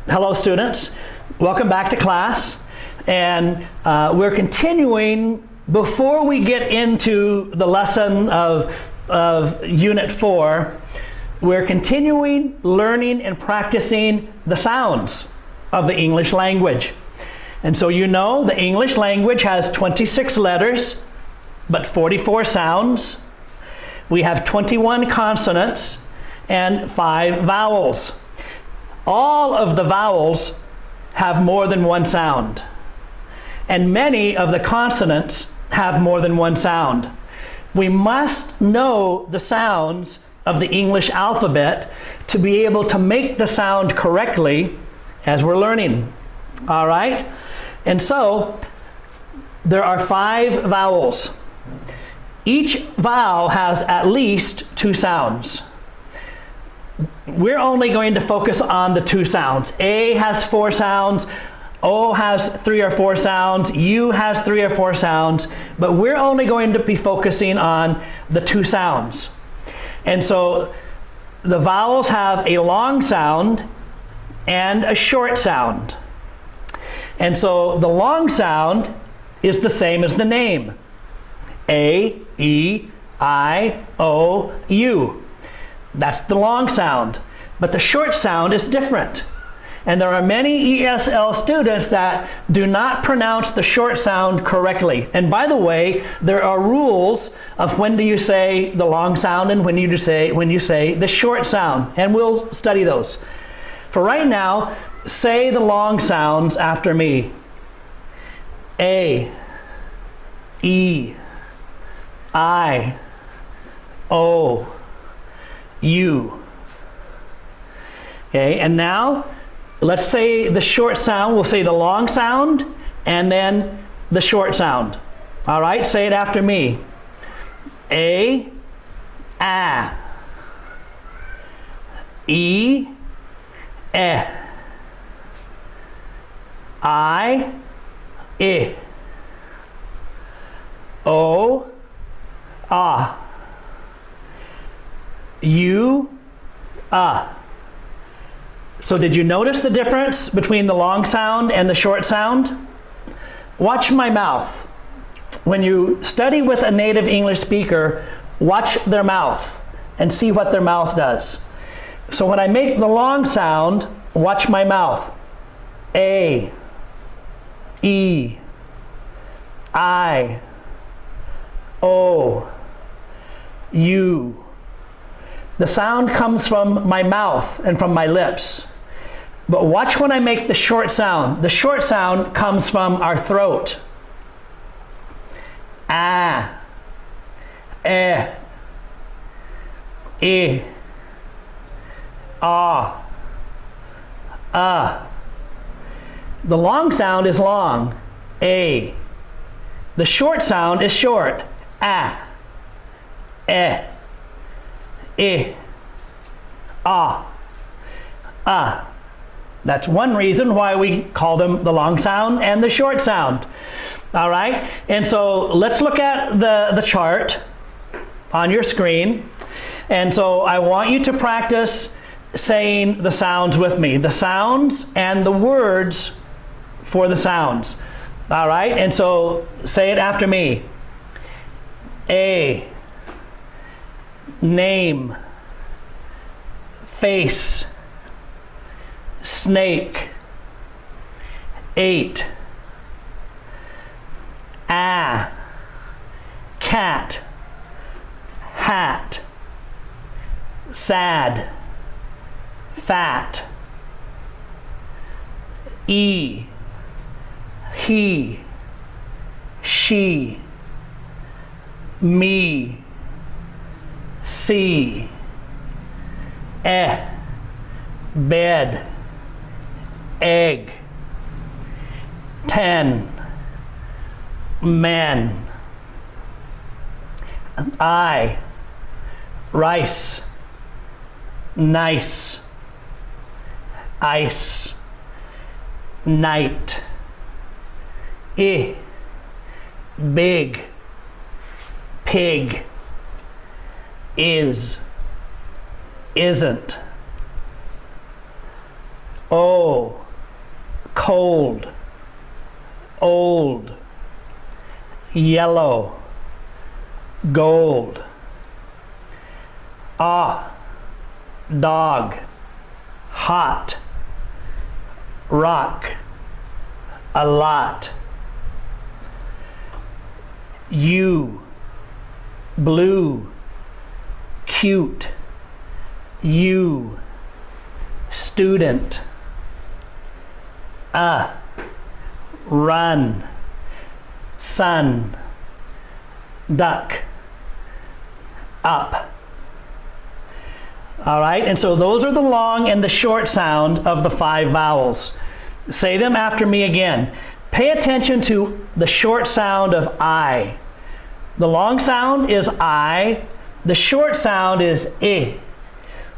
Hello students, welcome back to class, and we're continuing. Before we get into the lesson of Unit 4, we're continuing learning and practicing the sounds of the English language. And so you know the English language has 26 letters, but 44 sounds. We have 21 consonants and 5 vowels. All of the vowels have more than one sound, and many of the consonants have more than one sound. We must know the sounds of the English alphabet to be able to make the sound correctly as we're learning. All right? And so there are 5 vowels. Each vowel has at least 2 sounds. We're only going to focus on the 2 sounds. A has 4 sounds, O has 3 or 4 sounds, U has 3 or 4 sounds, but we're only going to be focusing on the 2 sounds. And so the vowels have a long sound and a short sound. And so the long sound is the same as the name. A, E, I, O, U. That's the long sound. But the short sound is different. And there are many ESL students that do not pronounce the short sound correctly. And by the way, there are rules of when do you say the long sound and when you say the short sound. And we'll study those. For right now, say the long sounds after me. A, E, I, O, U. Okay, and now let's say the short sound. We'll say the long sound and then the short sound. All right, say it after me. A, E, I, O, U, So did you notice the difference between the long sound and the short sound? Watch my mouth. When you study with a native English speaker, watch their mouth and see what their mouth does. So when I make the long sound, watch my mouth. A, E, I, O, U. The sound comes from my mouth and from my lips. But watch when I make the short sound. The short sound comes from our throat. A, E, A, The long sound is long. A. The short sound is short. A, I, That's one reason why we call them the long sound and the short sound. All right? And so let's look at the chart on your screen. And so I want you to practice saying the sounds with me. The sounds and the words for the sounds. All right? And so say it after me. A, name, face, snake, 8, cat, hat, sad, fat, E, he, she, me, see, bed, egg, 10, man, I, rice, nice, ice, night, big, pig, is, isn't, O, cold, old, yellow, gold. Ah, dog, hot, rock, a lot. You, blue, cute, you, student. Run, sun, duck, up. All right, and so those are the long and the short sound of the 5 vowels. Say them after me again. Pay attention to the short sound of I. The long sound is I. The short sound is I.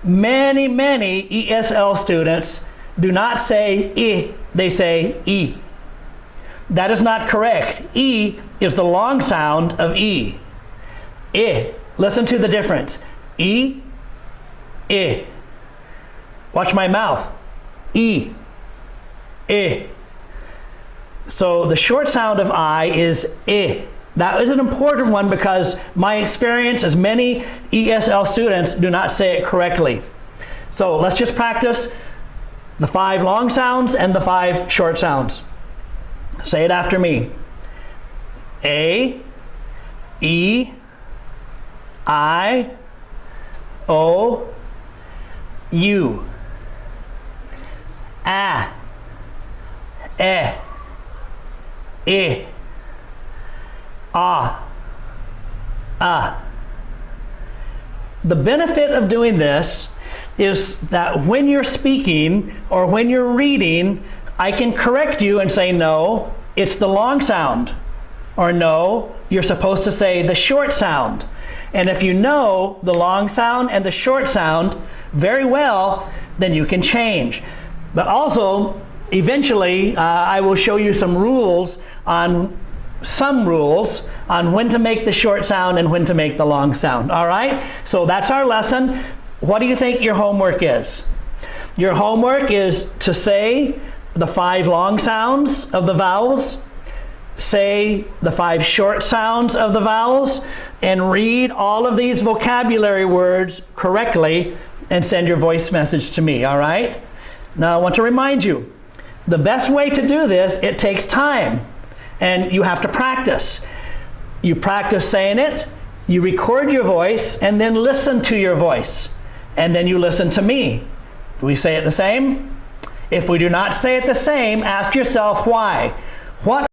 Many ESL students do not say I, they say E. That is not correct. E is the long sound of E. I. Listen to the difference. E, I. Watch my mouth. E, I. So the short sound of I is I. That is an important one because my experience is many ESL students do not say it correctly. So let's just practice the 5 long sounds and the 5 short sounds. Say it after me. A, E, I, O, U. A, E, I, The benefit of doing this is that when you're speaking or when you're reading, I can correct you and say, no, it's the long sound. Or no, you're supposed to say the short sound. And if you know the long sound and the short sound very well, then you can change. But also, eventually, I will show you some rules on when to make the short sound and when to make the long sound. All right? So that's our lesson. What do you think your homework is? Your homework is to say the 5 long sounds of the vowels, say the 5 short sounds of the vowels, and read all of these vocabulary words correctly and send your voice message to me, all right? Now I want to remind you, the best way to do this, it takes time, and you have to practice. You practice saying it, you record your voice, and then listen to your voice, and then you listen to me. Do we say it the same? If we do not say it the same, ask yourself why. What